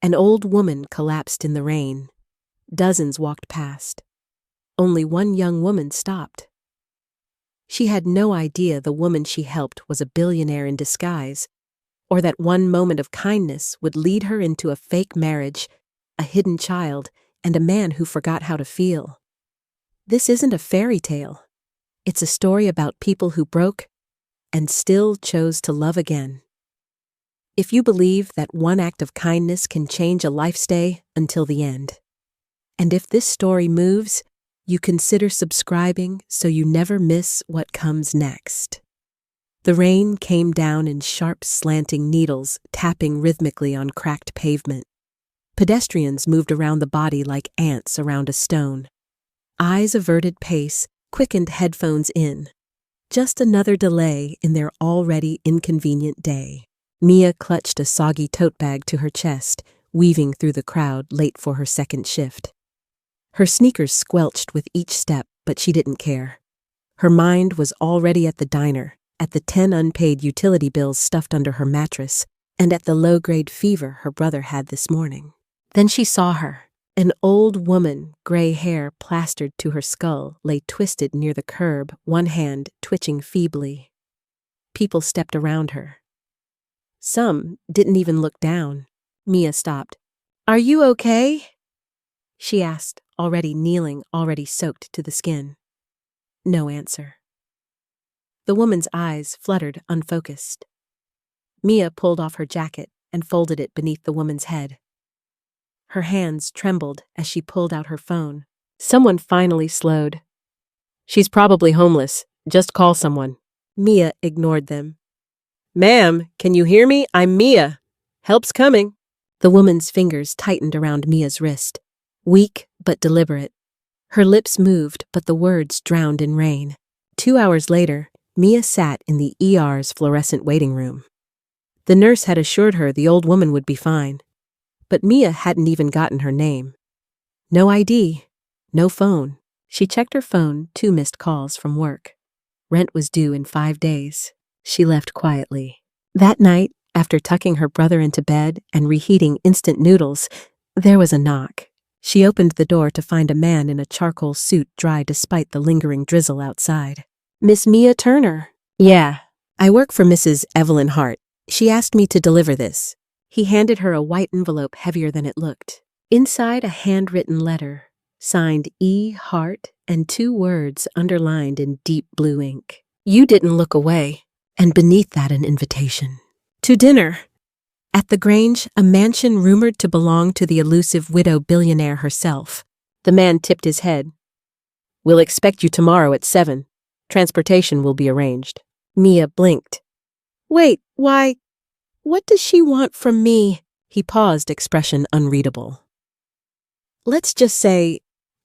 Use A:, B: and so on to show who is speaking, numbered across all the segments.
A: An old woman collapsed in the rain. Dozens walked past. Only one young woman stopped. She had no idea the woman she helped was a billionaire in disguise, or that one moment of kindness would lead her into a fake marriage, a hidden child, and a man who forgot how to feel. This isn't a fairy tale. It's a story about people who broke and still chose to love again. If you believe that one act of kindness can change a life, stay until the end. And if this story moves, you consider subscribing so you never miss what comes next. The rain came down in sharp, slanting needles, tapping rhythmically on cracked pavement. Pedestrians moved around the body like ants around a stone. Eyes averted pace, quickened headphones in. Just another delay in their already inconvenient day. Mia clutched a soggy tote bag to her chest, weaving through the crowd late for her second shift. Her sneakers squelched with each step, but she didn't care. Her mind was already at the diner, at the 10 unpaid utility bills stuffed under her mattress, and at the low-grade fever her brother had this morning. Then she saw her. An old woman, gray hair plastered to her skull, lay twisted near the curb, one hand twitching feebly. People stepped around her. Some didn't even look down. Mia stopped. "Are you okay?" she asked, already kneeling, already soaked to the skin. No answer. The woman's eyes fluttered, unfocused. Mia pulled off her jacket and folded it beneath the woman's head. Her hands trembled as she pulled out her phone. Someone finally slowed. "She's probably homeless. Just call someone." Mia ignored them. "Ma'am, can you hear me? I'm Mia. Help's coming." The woman's fingers tightened around Mia's wrist, weak but deliberate. Her lips moved, but the words drowned in rain. 2 hours later, Mia sat in the ER's fluorescent waiting room. The nurse had assured her the old woman would be fine, but Mia hadn't even gotten her name. No ID, no phone. She checked her phone, 2 missed calls from work. Rent was due in 5 days. She left quietly. That night, after tucking her brother into bed and reheating instant noodles, there was a knock. She opened the door to find a man in a charcoal suit dry despite the lingering drizzle outside. "Miss Mia Turner?" "Yeah. I work for Mrs. Evelyn Hart. She asked me to deliver this." He handed her a white envelope heavier than it looked. Inside, a handwritten letter, signed E. Hart, and 2 words underlined in deep blue ink. "You didn't look away." And beneath that, an invitation. To dinner. At the Grange, a mansion rumored to belong to the elusive widow billionaire herself. The man tipped his head. "We'll expect you tomorrow at 7. Transportation will be arranged." Mia blinked. "Wait, why? What does she want from me?" He paused, expression unreadable. "Let's just say,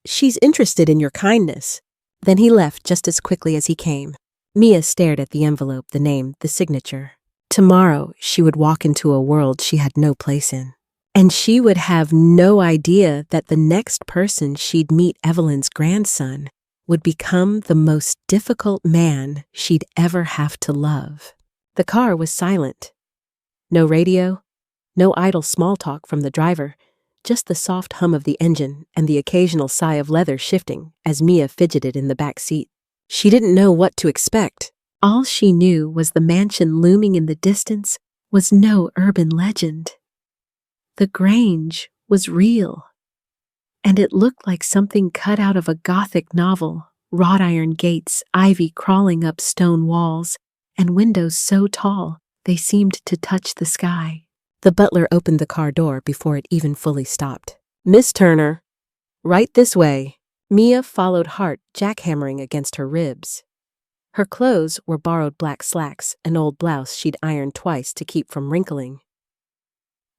A: she's interested in your kindness." Then he left just as quickly as he came. Mia stared at the envelope, the name, the signature. Tomorrow, she would walk into a world she had no place in. And she would have no idea that the next person she'd meet, Evelyn's grandson, would become the most difficult man she'd ever have to love. The car was silent. No radio, no idle small talk from the driver, just the soft hum of the engine and the occasional sigh of leather shifting as Mia fidgeted in the back seat. She didn't know what to expect. All she knew was the mansion looming in the distance was no urban legend. The Grange was real, and it looked like something cut out of a Gothic novel, wrought iron gates, ivy crawling up stone walls, and windows so tall they seemed to touch the sky. The butler opened the car door before it even fully stopped. "Miss Turner, right this way." Mia followed Hart, jackhammering against her ribs. Her clothes were borrowed black slacks, an old blouse she'd ironed twice to keep from wrinkling.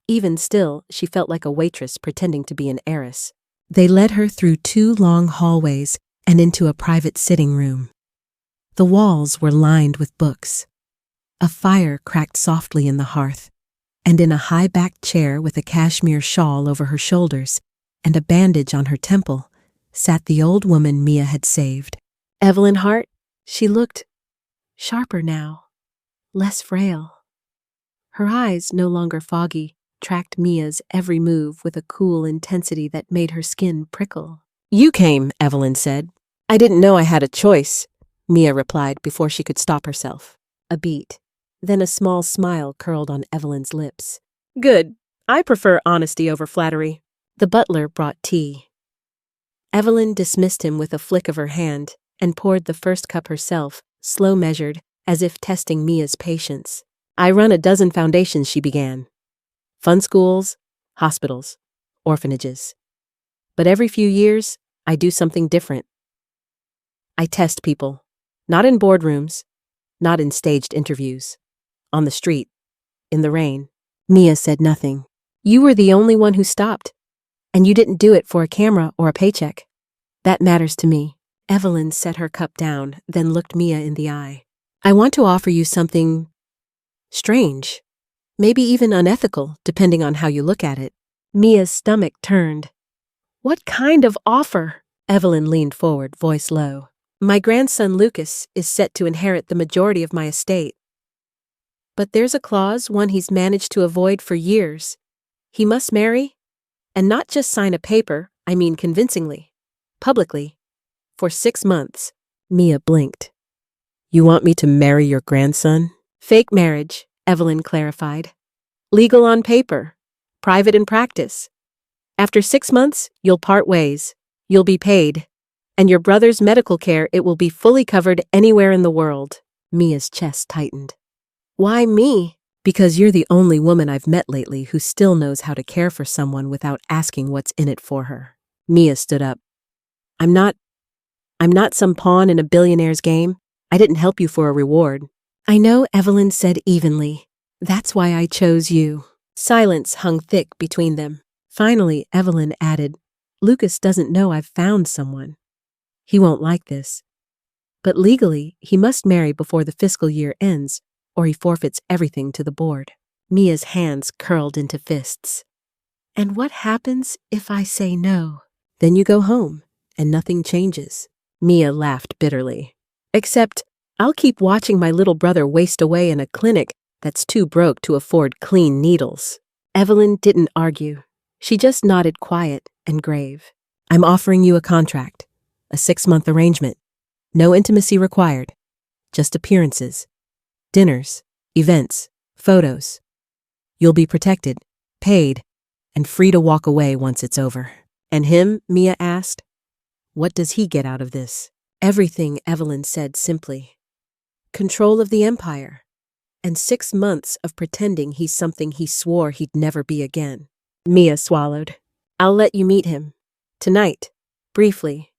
A: Even still, she felt like a waitress pretending to be an heiress. They led her through 2 long hallways and into a private sitting room. The walls were lined with books. A fire cracked softly in the hearth, and in a high-backed chair with a cashmere shawl over her shoulders and a bandage on her temple sat the old woman Mia had saved. Evelyn Hart? She looked sharper now, less frail. Her eyes, no longer foggy, tracked Mia's every move with a cool intensity that made her skin prickle. "You came," Evelyn said. "I didn't know I had a choice," Mia replied before she could stop herself. A beat. Then a small smile curled on Evelyn's lips. "Good. I prefer honesty over flattery." The butler brought tea. Evelyn dismissed him with a flick of her hand and poured the first cup herself, slow measured, as if testing Mia's patience. "I run a dozen foundations," she began. "Fun schools, hospitals, orphanages. But every few years, I do something different. I test people, not in boardrooms, not in staged interviews. On the street, in the rain." Mia said nothing. "You were the only one who stopped, and you didn't do it for a camera or a paycheck. That matters to me." Evelyn set her cup down, then looked Mia in the eye. "I want to offer you something strange, maybe even unethical, depending on how you look at it." Mia's stomach turned. "What kind of offer?" Evelyn leaned forward, voice low. "My grandson Lucas is set to inherit the majority of my estate. But there's a clause, one he's managed to avoid for years. He must marry, and not just sign a paper, I mean convincingly, publicly, for 6 months. Mia blinked. "You want me to marry your grandson?" "Fake marriage," Evelyn clarified. "Legal on paper, private in practice. After 6 months, you'll part ways. You'll be paid. And your brother's medical care, it will be fully covered anywhere in the world." Mia's chest tightened. "Why me?" "Because you're the only woman I've met lately who still knows how to care for someone without asking what's in it for her." Mia stood up. I'm not some pawn in a billionaire's game. I didn't help you for a reward." "I know," Evelyn said evenly. "That's why I chose you." Silence hung thick between them. Finally, Evelyn added, "Lucas doesn't know I've found someone. He won't like this. But legally, he must marry before the fiscal year ends, or he forfeits everything to the board." Mia's hands curled into fists. "And what happens if I say no?" "Then you go home, and nothing changes." Mia laughed bitterly. "Except, I'll keep watching my little brother waste away in a clinic that's too broke to afford clean needles." Evelyn didn't argue. She just nodded quiet and grave. "I'm offering you a contract, a 6-month arrangement. No intimacy required, just appearances. Dinners, events, photos. You'll be protected, paid, and free to walk away once it's over." "And him?" Mia asked. "What does he get out of this?" "Everything," Evelyn said simply. "Control of the empire, and 6 months of pretending he's something he swore he'd never be again." Mia swallowed. "I'll let you meet him. Tonight, briefly.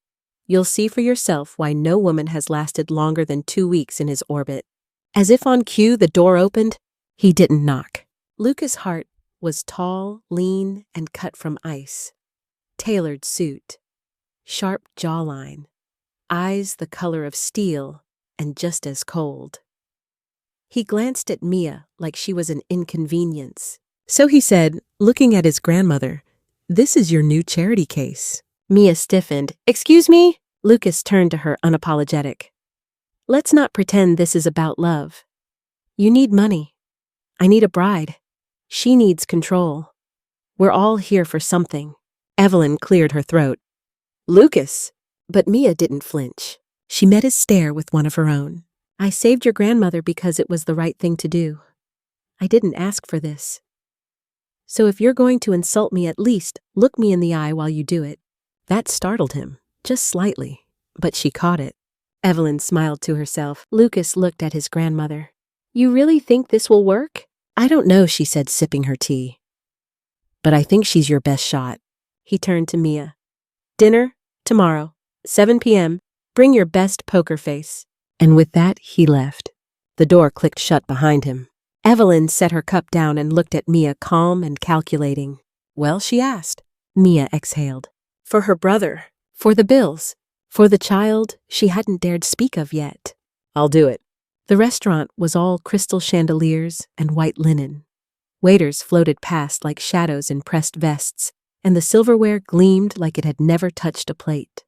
A: You'll see for yourself why no woman has lasted longer than 2 weeks in his orbit." As if on cue, the door opened. He didn't knock. Lucas Hart was tall, lean, and cut from ice. Tailored suit, sharp jawline, eyes the color of steel, and just as cold. He glanced at Mia like she was an inconvenience. So he said, looking at his grandmother, "This is your new charity case." Mia stiffened. "Excuse me?" Lucas turned to her unapologetic. "Let's not pretend this is about love. You need money. I need a bride. She needs control. We're all here for something." Evelyn cleared her throat. "Lucas!" But Mia didn't flinch. She met his stare with one of her own. "I saved your grandmother because it was the right thing to do. I didn't ask for this. So if you're going to insult me, at least look me in the eye while you do it." That startled him, just slightly, but she caught it. Evelyn smiled to herself. Lucas looked at his grandmother. "You really think this will work?" "I don't know," she said, sipping her tea. "But I think she's your best shot." He turned to Mia. "Dinner, tomorrow, 7 p.m. Bring your best poker face." And with that, he left. The door clicked shut behind him. Evelyn set her cup down and looked at Mia, calm and calculating. "Well," she asked. Mia exhaled. For her brother, for the bills, for the child she hadn't dared speak of yet. "I'll do it." The restaurant was all crystal chandeliers and white linen. Waiters floated past like shadows in pressed vests, and the silverware gleamed like it had never touched a plate.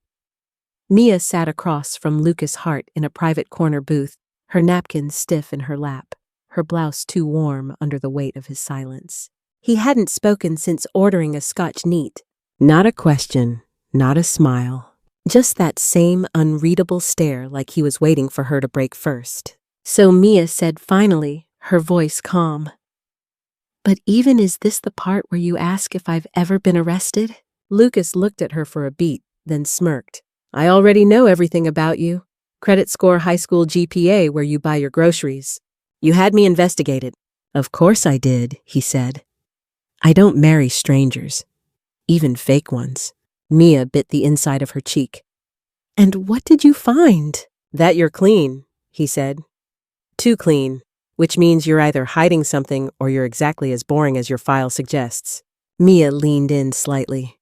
A: Mia sat across from Lucas Hart in a private corner booth, her napkin stiff in her lap, her blouse too warm under the weight of his silence. He hadn't spoken since ordering a Scotch neat. Not a question, not a smile. Just that same unreadable stare like he was waiting for her to break first. So Mia said finally, her voice calm. But even is this the part where you ask if I've ever been arrested? Lucas looked at her for a beat, then smirked. I already know everything about you. Credit score, high school GPA, where you buy your groceries. You had me investigated. Of course I did, he said. I don't marry strangers, even fake ones. Mia bit the inside of her cheek. And what did you find? That you're clean, he said. Too clean, which means you're either hiding something or you're exactly as boring as your file suggests. Mia leaned in slightly.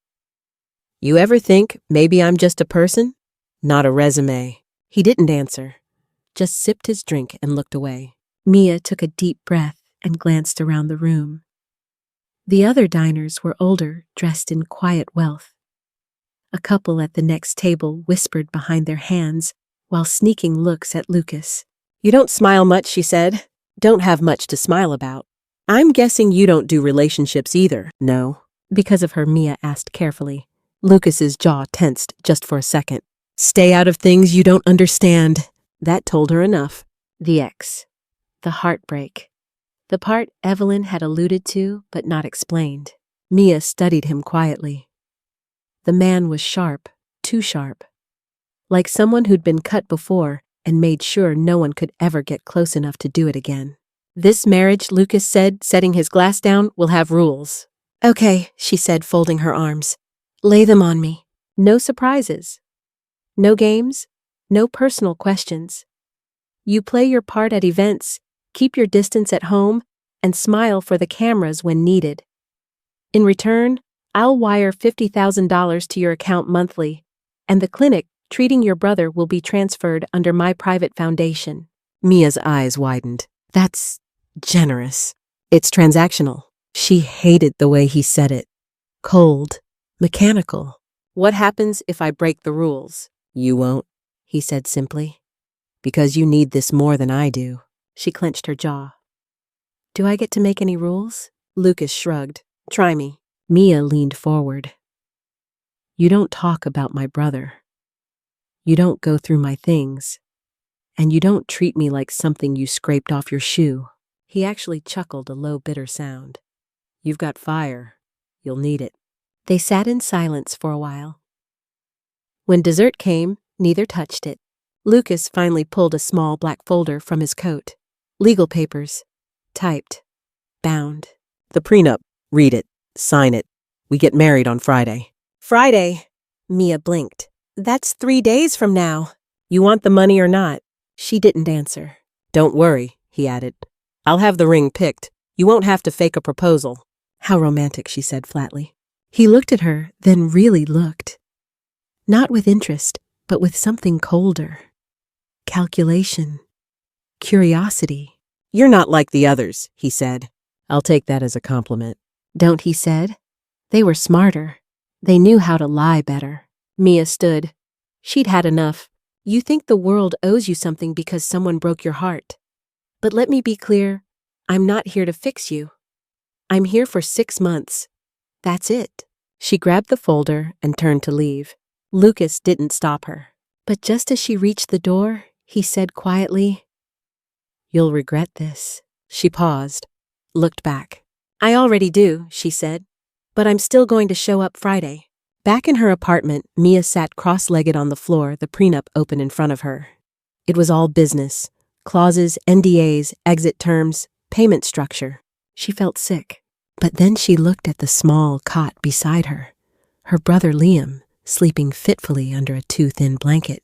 A: You ever think maybe I'm just a person? Not a resume. He didn't answer, just sipped his drink and looked away. Mia took a deep breath and glanced around the room. The other diners were older, dressed in quiet wealth. A couple at the next table whispered behind their hands while sneaking looks at Lucas. You don't smile much, she said. Don't have much to smile about. I'm guessing you don't do relationships either, no? Because of her, Mia asked carefully. Lucas's jaw tensed just for a second. Stay out of things you don't understand. That told her enough. The X. The heartbreak. The part Evelyn had alluded to but not explained. Mia studied him quietly. The man was sharp, too sharp. Like someone who'd been cut before and made sure no one could ever get close enough to do it again. This marriage, Lucas said, setting his glass down, will have rules. Okay, she said, folding her arms. Lay them on me. No surprises. No games. No personal questions. You play your part at events, keep your distance at home, and smile for the cameras when needed. In return, I'll wire $50,000 to your account monthly, and the clinic treating your brother will be transferred under my private foundation. Mia's eyes widened. That's generous. It's transactional. She hated the way he said it. Cold. Mechanical. What happens if I break the rules? You won't, he said simply. Because you need this more than I do. She clenched her jaw. Do I get to make any rules? Lucas shrugged. Try me. Mia leaned forward. You don't talk about my brother. You don't go through my things. And you don't treat me like something you scraped off your shoe. He actually chuckled a low, bitter sound. You've got fire. You'll need it. They sat in silence for a while. When dessert came, neither touched it. Lucas finally pulled a small black folder from his coat. Legal papers. Typed. Bound. The prenup. Read it. Sign it. We get married on Friday. Friday? Mia blinked. That's 3 days from now. You want the money or not? She didn't answer. Don't worry, he added. I'll have the ring picked. You won't have to fake a proposal. How romantic, she said flatly. He looked at her, then really looked. Not with interest, but with something colder. Calculation. Curiosity. You're not like the others, he said. I'll take that as a compliment. Don't, he said. They were smarter. They knew how to lie better. Mia stood. She'd had enough. You think the world owes you something because someone broke your heart. But let me be clear, I'm not here to fix you. I'm here for 6 months. That's it. She grabbed the folder and turned to leave. Lucas didn't stop her. But just as she reached the door, he said quietly, You'll regret this. She paused, looked back. I already do, she said, but I'm still going to show up Friday. Back in her apartment, Mia sat cross-legged on the floor, the prenup open in front of her. It was all business. Clauses, NDAs, exit terms, payment structure. She felt sick. But then she looked at the small cot beside her. Her brother Liam, sleeping fitfully under a too-thin blanket.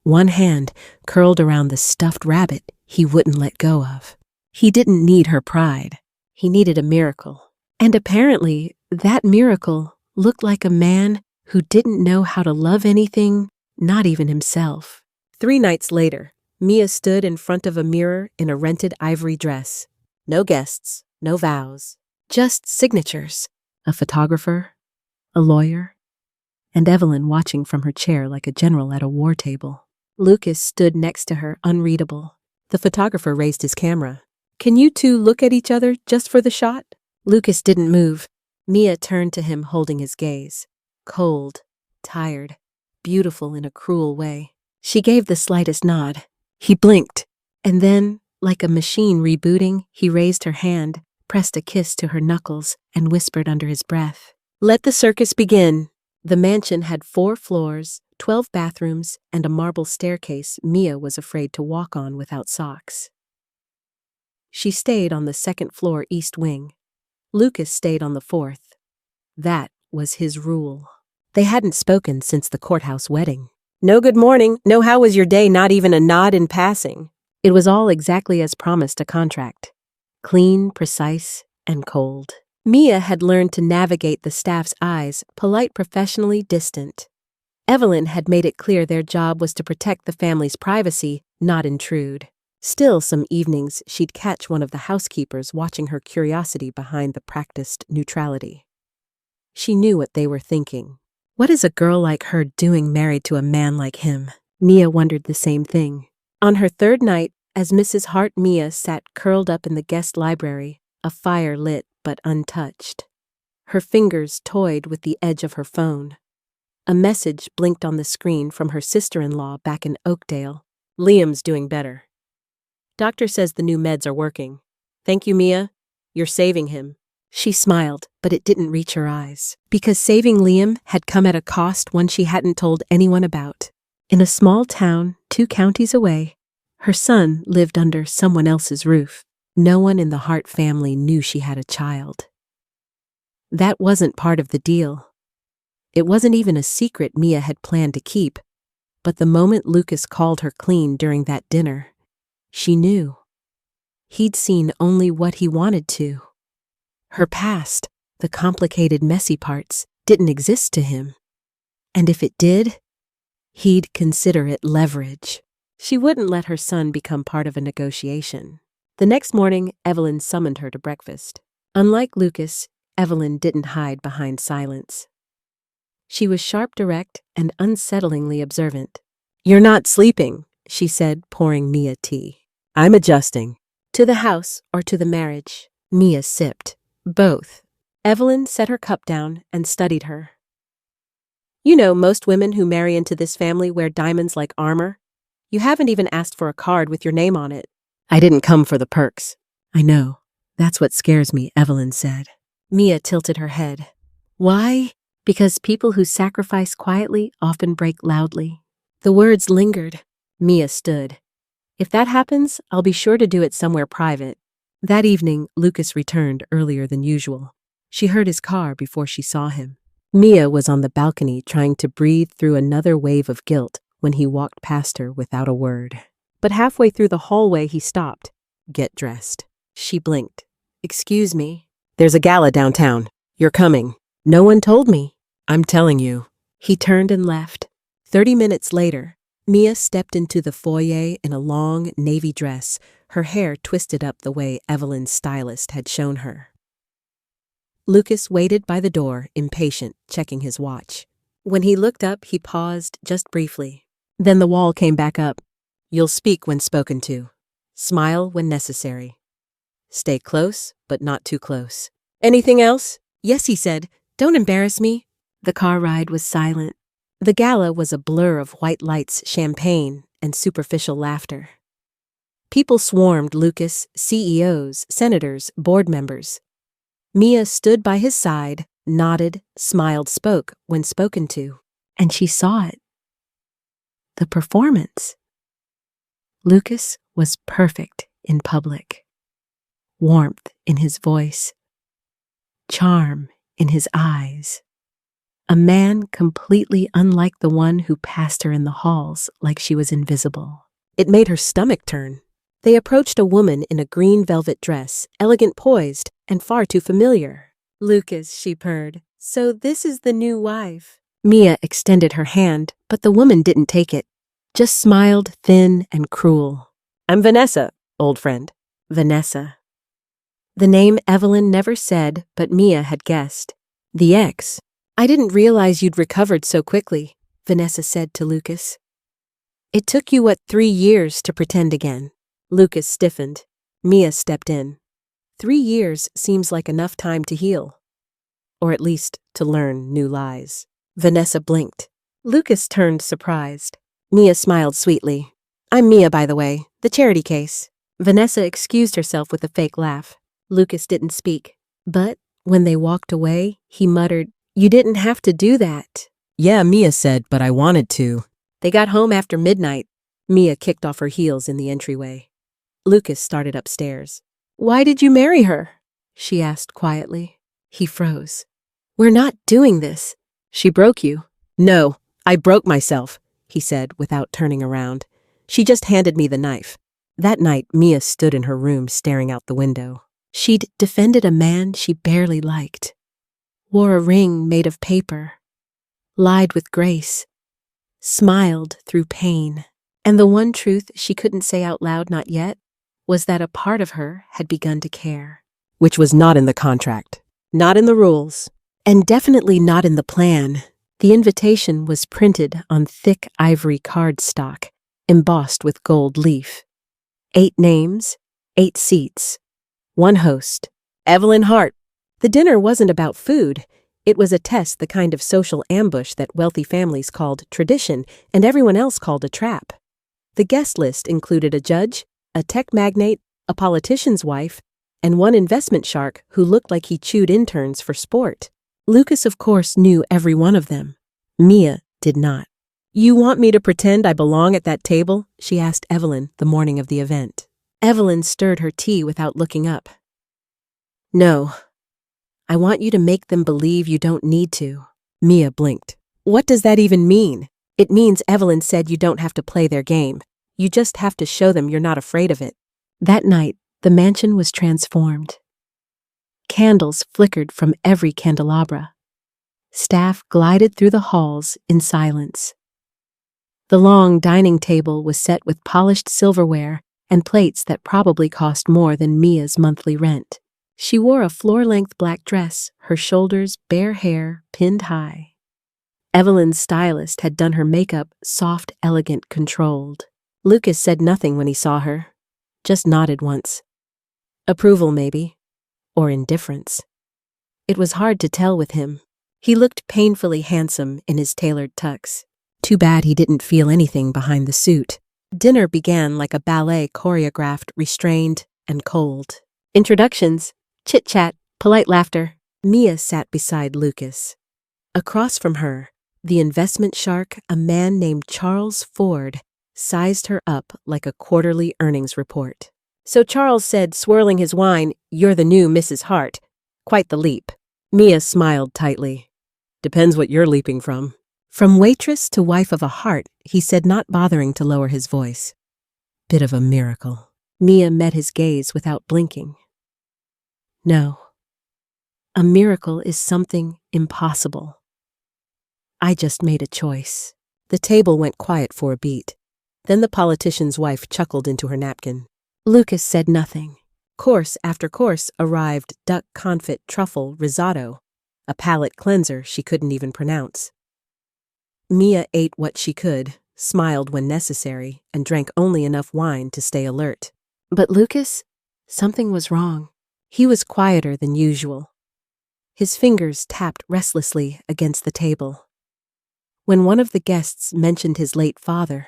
A: One hand curled around the stuffed rabbit he wouldn't let go of. He didn't need her pride. He needed a miracle. And apparently, that miracle looked like a man who didn't know how to love anything, not even himself. 3 nights later, Mia stood in front of a mirror in a rented ivory dress. No guests, no vows, just signatures. A photographer, a lawyer, and Evelyn watching from her chair like a general at a war table. Lucas stood next to her, unreadable. The photographer raised his camera. Can you two look at each other just for the shot? Lucas didn't move. Mia turned to him, holding his gaze. Cold, tired, beautiful in a cruel way. She gave the slightest nod. He blinked, and then, like a machine rebooting, he raised her hand, pressed a kiss to her knuckles, and whispered under his breath, "Let the circus begin." The mansion had 4 floors, 12 bathrooms, and a marble staircase Mia was afraid to walk on without socks. She stayed on the 2nd floor east wing. Lucas stayed on the 4th. That was his rule. They hadn't spoken since the courthouse wedding. No good morning, no how was your day, not even a nod in passing. It was all exactly as promised a contract. Clean, precise, and cold. Mia had learned to navigate the staff's eyes, polite, professionally distant. Evelyn had made it clear their job was to protect the family's privacy, not intrude. Still, some evenings, she'd catch one of the housekeepers watching her curiosity behind the practiced neutrality. She knew what they were thinking. What is a girl like her doing married to a man like him? Mia wondered the same thing. On her 3rd night, as Mrs. Hart, Mia sat curled up in the guest library, a fire lit but untouched. Her fingers toyed with the edge of her phone. A message blinked on the screen from her sister-in-law back in Oakdale. "Liam's doing better. Doctor says the new meds are working. Thank you, Mia. You're saving him." She smiled, but it didn't reach her eyes, because saving Liam had come at a cost one she hadn't told anyone about. In a small town 2 counties away, her son lived under someone else's roof. No one in the Hart family knew she had a child. That wasn't part of the deal. It wasn't even a secret Mia had planned to keep, but the moment Lucas called her clean during that dinner, she knew. He'd seen only what he wanted to. Her past, the complicated, messy parts, didn't exist to him. And if it did, he'd consider it leverage. She wouldn't let her son become part of a negotiation. The next morning, Evelyn summoned her to breakfast. Unlike Lucas, Evelyn didn't hide behind silence. She was sharp, direct, and unsettlingly observant. "You're not sleeping," she said, pouring Mia tea. "I'm adjusting." "To the house or to the marriage?" Mia sipped. "Both." Evelyn set her cup down and studied her. "You know, most women who marry into this family wear diamonds like armor. You haven't even asked for a card with your name on it." "I didn't come for the perks." "I know. That's what scares me," Evelyn said. Mia tilted her head. "Why?" "Because people who sacrifice quietly often break loudly." The words lingered. Mia stood. "If that happens, I'll be sure to do it somewhere private." That evening, Lucas returned earlier than usual. She heard his car before she saw him. Mia was on the balcony trying to breathe through another wave of guilt when he walked past her without a word. But halfway through the hallway, he stopped. "Get dressed." She blinked. "Excuse me." "There's a gala downtown. You're coming." "No one told me." "I'm telling you." He turned and left. 30 minutes later, Mia stepped into the foyer in a long navy dress, her hair twisted up the way Evelyn's stylist had shown her. Lucas waited by the door, impatient, checking his watch. When he looked up, he paused just briefly. Then the wall came back up. "You'll speak when spoken to. Smile when necessary. Stay close, but not too close." "Anything else?" "Yes," he said. "Don't embarrass me." The car ride was silent. The gala was a blur of white lights, champagne, and superficial laughter. People swarmed Lucas, CEOs, senators, board members. Mia stood by his side, nodded, smiled, spoke when spoken to. And she saw it. The performance. Lucas was perfect in public. Warmth in his voice. Charm in his eyes. A man completely unlike the one who passed her in the halls like she was invisible. It made her stomach turn. They approached a woman in a green velvet dress, elegant, poised, and far too familiar. "Lucas," she purred, "so this is the new wife." Mia extended her hand, but the woman didn't take it, just smiled, thin and cruel. "I'm Vanessa, old friend." Vanessa. The name Evelyn never said, but Mia had guessed. The ex. "I didn't realize you'd recovered so quickly," Vanessa said to Lucas. "It took you, 3 years to pretend again?" Lucas stiffened. Mia stepped in. 3 years seems like enough time to heal. Or at least to learn new lies. Vanessa blinked. Lucas turned surprised. Mia smiled sweetly. I'm Mia, by the way, the charity case. Vanessa excused herself with a fake laugh. Lucas didn't speak. But when they walked away, he muttered, You didn't have to do that. Yeah, Mia said, but I wanted to. They got home after midnight. Mia kicked off her heels in the entryway. Lucas started upstairs. Why did you marry her? She asked quietly. He froze. We're not doing this. She broke you. No, I broke myself, he said without turning around. She just handed me the knife. That night, Mia stood in her room staring out the window. She'd defended a man she barely liked, wore a ring made of paper, lied with grace, smiled through pain. And the one truth she couldn't say out loud not yet was that a part of her had begun to care. Which was not in the contract, not in the rules, and definitely not in the plan. The invitation was printed on thick ivory cardstock, embossed with gold leaf. 8 names, 8 seats, 1 host, Evelyn Hart. The dinner wasn't about food. It was a test, the kind of social ambush that wealthy families called tradition and everyone else called a trap. The guest list included a judge, a tech magnate, a politician's wife, and one investment shark who looked like he chewed interns for sport. Lucas, of course, knew every one of them. Mia did not. You want me to pretend I belong at that table? She asked Evelyn the morning of the event. Evelyn stirred her tea without looking up. No. I want you to make them believe you don't need to. Mia blinked. What does that even mean? It means Evelyn said you don't have to play their game. You just have to show them you're not afraid of it. That night, the mansion was transformed. Candles flickered from every candelabra. Staff glided through the halls in silence. The long dining table was set with polished silverware and plates that probably cost more than Mia's monthly rent. She wore a floor-length black dress, her shoulders bare hair pinned high. Evelyn's stylist had done her makeup soft, elegant, controlled. Lucas said nothing when he saw her, just nodded once. Approval, maybe, or indifference. It was hard to tell with him. He looked painfully handsome in his tailored tux. Too bad he didn't feel anything behind the suit. Dinner began like a ballet choreographed, restrained, and cold. Introductions, chit-chat, polite laughter. Mia sat beside Lucas. Across from her, the investment shark, a man named Charles Ford, sized her up like a quarterly earnings report. So Charles said, swirling his wine, You're the new Mrs. Hart. Quite the leap. Mia smiled tightly. Depends what you're leaping from. From waitress to wife of a Hart, he said, not bothering to lower his voice. Bit of a miracle. Mia met his gaze without blinking. No. A miracle is something impossible. I just made a choice. The table went quiet for a beat. Then the politician's wife chuckled into her napkin. Lucas said nothing. Course after course arrived duck confit truffle risotto, a palate cleanser she couldn't even pronounce. Mia ate what she could, smiled when necessary, and drank only enough wine to stay alert. But Lucas, something was wrong. He was quieter than usual. His fingers tapped restlessly against the table. When one of the guests mentioned his late father,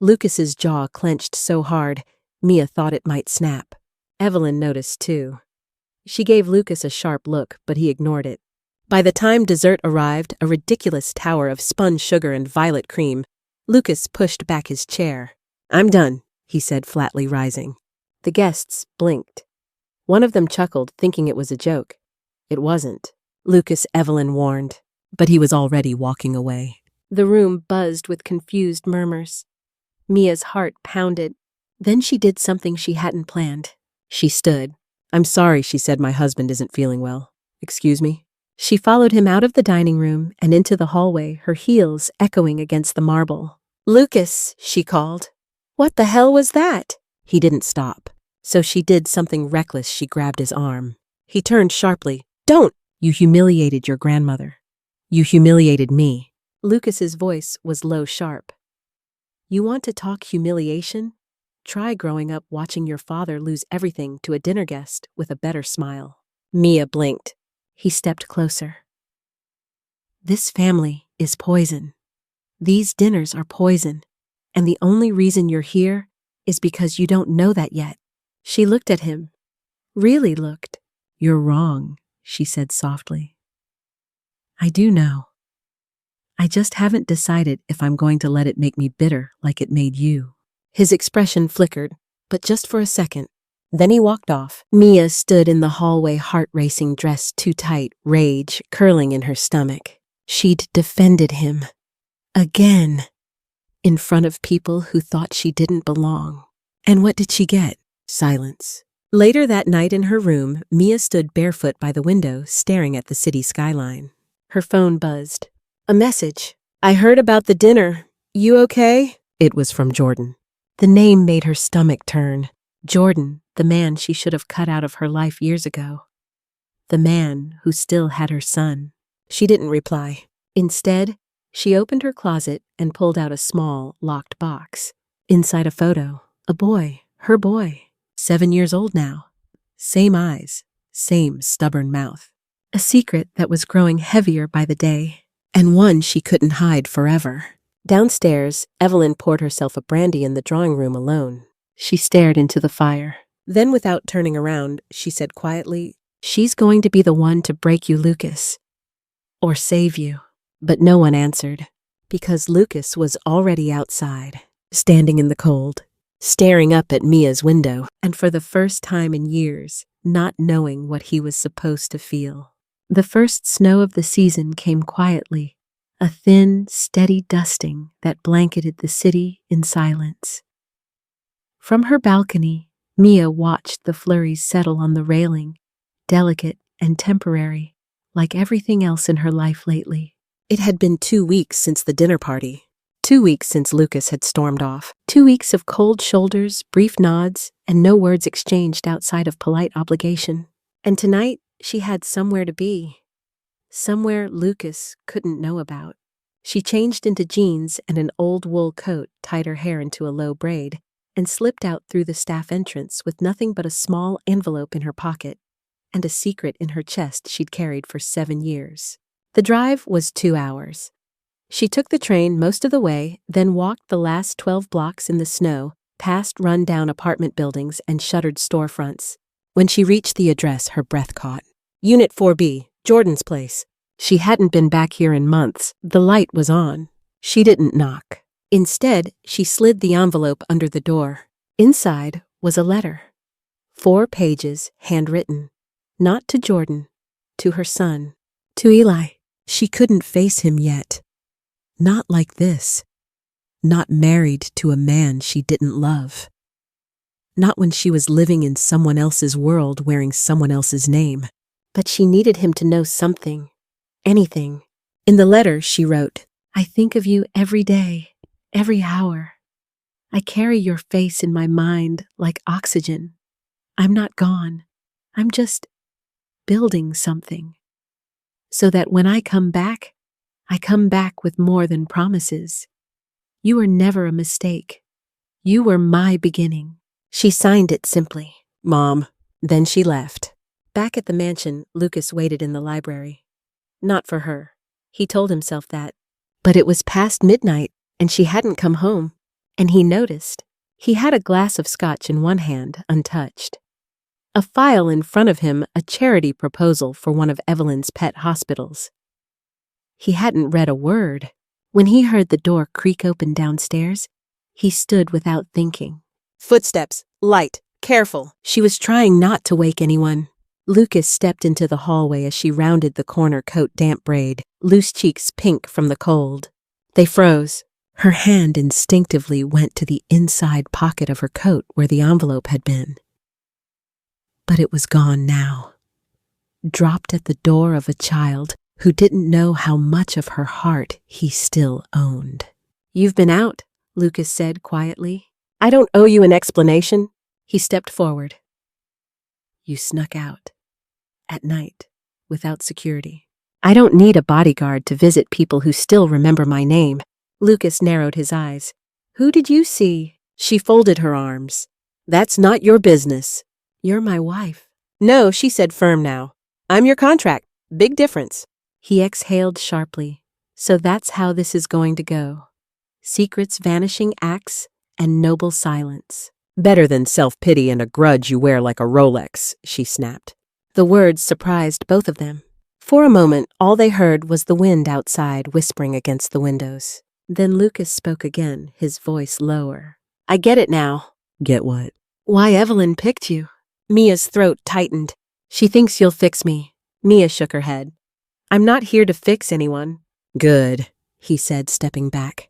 A: Lucas's jaw clenched so hard, Mia thought it might snap. Evelyn noticed too. She gave Lucas a sharp look, but he ignored it. By the time dessert arrived, a ridiculous tower of spun sugar and violet cream, Lucas pushed back his chair. I'm done, he said flatly, rising. The guests blinked. One of them chuckled, thinking it was a joke. It wasn't. Lucas, Evelyn warned, but he was already walking away. The room buzzed with confused murmurs. Mia's heart pounded. Then she did something she hadn't planned. She stood. I'm sorry, she said, my husband isn't feeling well. Excuse me? She followed him out of the dining room and into the hallway, her heels echoing against the marble. Lucas, she called. What the hell was that? He didn't stop. So she did something reckless. She grabbed his arm. He turned sharply. Don't! You humiliated your grandmother. You humiliated me. Lucas's voice was low, sharp. You want to talk humiliation? Try growing up watching your father lose everything to a dinner guest with a better smile. Mia blinked. He stepped closer. This family is poison. These dinners are poison. And the only reason you're here is because you don't know that yet. She looked at him. Really looked. You're wrong, she said softly. I do know. I just haven't decided if I'm going to let it make me bitter like it made you. His expression flickered, but just for a second. Then he walked off. Mia stood in the hallway, heart racing, dressed too tight, rage curling in her stomach. She'd defended him. Again. In front of people who thought she didn't belong. And what did she get? Silence. Later that night in her room, Mia stood barefoot by the window, staring at the city skyline. Her phone buzzed. A message. I heard about the dinner. You okay? It was from Jordan. The name made her stomach turn. Jordan, the man she should have cut out of her life years ago. The man who still had her son. She didn't reply. Instead, she opened her closet and pulled out a small, locked box. Inside a photo. A boy. Her boy. 7 years old now. Same eyes. Same stubborn mouth. A secret that was growing heavier by the day. And one she couldn't hide forever. Downstairs, Evelyn poured herself a brandy in the drawing room alone. She stared into the fire. Then, without turning around, she said quietly, She's going to be the one to break you, Lucas. Or save you. But no one answered, because Lucas was already outside, standing in the cold, staring up at Mia's window, and for the first time in years, not knowing what he was supposed to feel. The first snow of the season came quietly, a thin, steady dusting that blanketed the city in silence. From her balcony, Mia watched the flurries settle on the railing, delicate and temporary, like everything else in her life lately. It had been 2 weeks since the dinner party. 2 weeks since Lucas had stormed off. 2 weeks of cold shoulders, brief nods, and no words exchanged outside of polite obligation. And tonight, she had somewhere to be. Somewhere Lucas couldn't know about. She changed into jeans and an old wool coat, tied her hair into a low braid, and slipped out through the staff entrance with nothing but a small envelope in her pocket and a secret in her chest she'd carried for 7 years. The drive was 2 hours. She took the train most of the way, then walked the last 12 blocks in the snow, past run-down apartment buildings and shuttered storefronts. When she reached the address, her breath caught. Unit 4B, Jordan's place. She hadn't been back here in months. The light was on. She didn't knock. Instead, she slid the envelope under the door. Inside was a letter. 4 pages, handwritten. Not to Jordan, to her son, to Eli. She couldn't face him yet. Not like this. Not married to a man she didn't love. Not when she was living in someone else's world wearing someone else's name. But she needed him to know something. Anything. In the letter, she wrote, I think of you every day, every hour. I carry your face in my mind like oxygen. I'm not gone. I'm just building something. So that when I come back with more than promises. You were never a mistake. You were my beginning. She signed it simply, Mom. Then she left. Back at the mansion, Lucas waited in the library. Not for her. He told himself that. But it was past midnight, and she hadn't come home. And he noticed. He had a glass of scotch in one hand, untouched. A file in front of him, a charity proposal for one of Evelyn's pet hospitals. He hadn't read a word. When he heard the door creak open downstairs, he stood without thinking. Footsteps, light, careful. She was trying not to wake anyone. Lucas stepped into the hallway as she rounded the corner coat damp braid, loose cheeks pink from the cold. They froze. Her hand instinctively went to the inside pocket of her coat where the envelope had been. But it was gone now. Dropped at the door of a child who didn't know how much of her heart he still owned. You've been out, Lucas said quietly. I don't owe you an explanation. He stepped forward. You snuck out. At night, without security. I don't need a bodyguard to visit people who still remember my name. Lucas narrowed his eyes. Who did you see? She folded her arms. That's not your business. You're my wife. No, she said firm now. I'm your contract. Big difference. He exhaled sharply. So that's how this is going to go. Secrets, vanishing acts, and noble silence. Better than self-pity and a grudge you wear like a Rolex, she snapped. The words surprised both of them. For a moment, all they heard was the wind outside whispering against the windows. Then Lucas spoke again, his voice lower. I get it now. Get what? Why Evelyn picked you. Mia's throat tightened. She thinks you'll fix me. Mia shook her head. I'm not here to fix anyone. Good, he said, stepping back.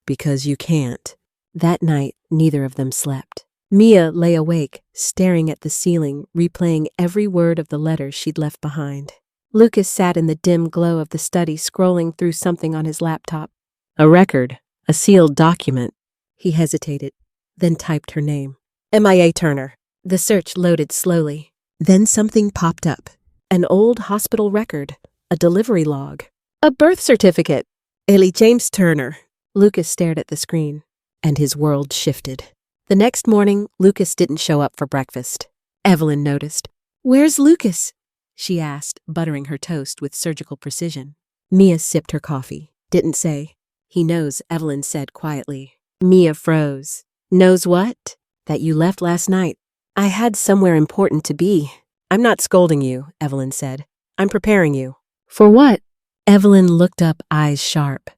A: Because you can't. That night, neither of them slept. Mia lay awake, staring at the ceiling, replaying every word of the letter she'd left behind. Lucas sat in the dim glow of the study, scrolling through something on his laptop. A record, a sealed document. He hesitated, then typed her name. MIA Turner. The search loaded slowly. Then something popped up. An old hospital record, a delivery log, a birth certificate. Ellie James Turner. Lucas stared at the screen, and his world shifted. The next morning, Lucas didn't show up for breakfast. Evelyn noticed. Where's Lucas? She asked, buttering her toast with surgical precision. Mia sipped her coffee. Didn't say. He knows, Evelyn said quietly. Mia froze. Knows what? That you left last night. I had somewhere important to be. I'm not scolding you, Evelyn said. I'm preparing you. For what? Evelyn looked up, eyes sharp.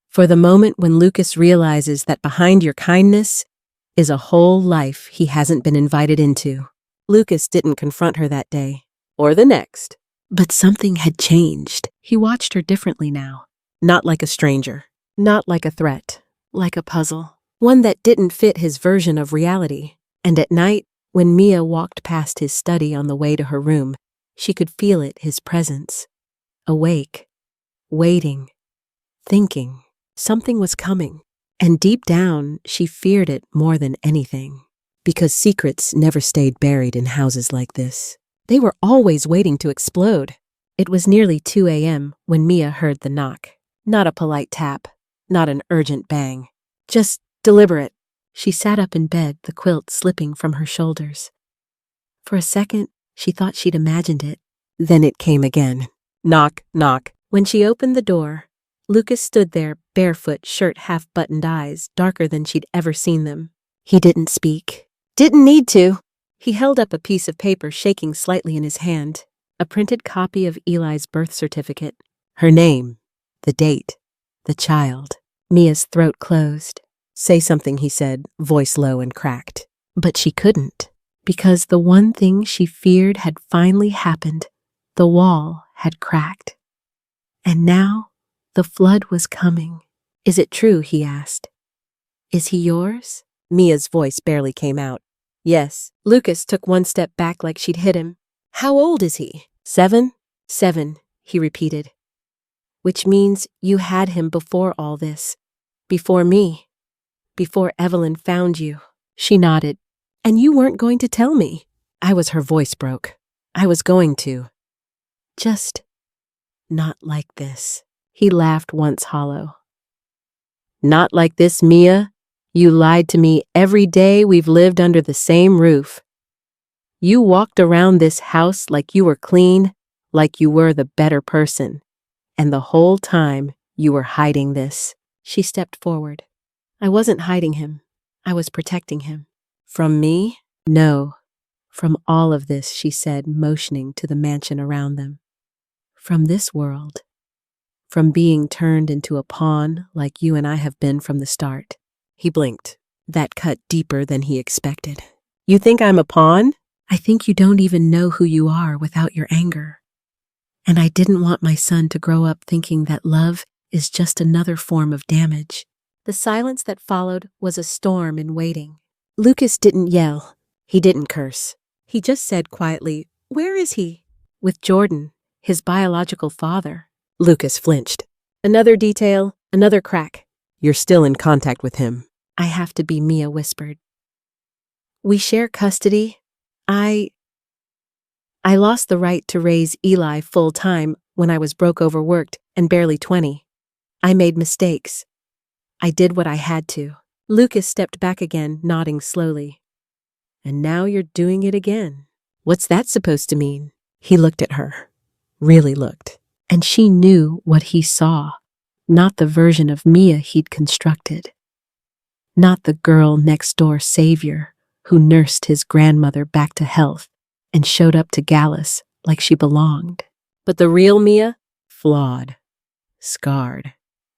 A: For the moment when Lucas realizes that behind your kindness is a whole life he hasn't been invited into. Lucas didn't confront her that day, or the next. But something had changed. He watched her differently now. Not like a stranger. Not like a threat. Like a puzzle. One that didn't fit his version of reality. And at night, when Mia walked past his study on the way to her room, she could feel it, his presence. Awake. Waiting. Thinking. Something was coming. And deep down, she feared it more than anything. Because secrets never stayed buried in houses like this. They were always waiting to explode. It was nearly 2 a.m. when Mia heard the knock. Not a polite tap. Not an urgent bang. Just deliberate. She sat up in bed, the quilt slipping from her shoulders. For a second, she thought she'd imagined it. Then it came again. Knock, knock. When she opened the door, Lucas stood there, barefoot, shirt half-buttoned, eyes darker than she'd ever seen them. He didn't speak. Didn't need to. He held up a piece of paper, shaking slightly in his hand. A printed copy of Eli's birth certificate. Her name. The date. The child. Mia's throat closed. Say something, he said, voice low and cracked. But she couldn't. Because the one thing she feared had finally happened. The wall had cracked. And now, the flood was coming. Is it true, he asked. Is he yours? Mia's voice barely came out. Yes. Lucas took one step back like she'd hit him. How old is he? 7? 7, he repeated. Which means you had him before all this. Before me. Before Evelyn found you. She nodded. And you weren't going to tell me. Her voice broke. I was going to. Just not like this. He laughed once hollow. Not like this, Mia. You lied to me every day we've lived under the same roof. You walked around this house like you were clean, like you were the better person. And the whole time you were hiding this. She stepped forward. I wasn't hiding him. I was protecting him. From me? No. From all of this, she said, motioning to the mansion around them. From this world. From being turned into a pawn like you and I have been from the start. He blinked. That cut deeper than he expected. You think I'm a pawn? I think you don't even know who you are without your anger. And I didn't want my son to grow up thinking that love is just another form of damage. The silence that followed was a storm in waiting. Lucas didn't yell. He didn't curse. He just said quietly, Where is he? With Jordan, his biological father. Lucas flinched. Another detail, another crack. You're still in contact with him. I have to be, Mia whispered. We share custody. I lost the right to raise Eli full-time when I was broke overworked and barely 20. I made mistakes. I did what I had to. Lucas stepped back again, nodding slowly. And now you're doing it again. What's that supposed to mean? He looked at her. Really looked. And she knew what he saw. Not the version of Mia he'd constructed. Not the girl next door savior who nursed his grandmother back to health and showed up to galas like she belonged. But the real Mia, flawed, scarred,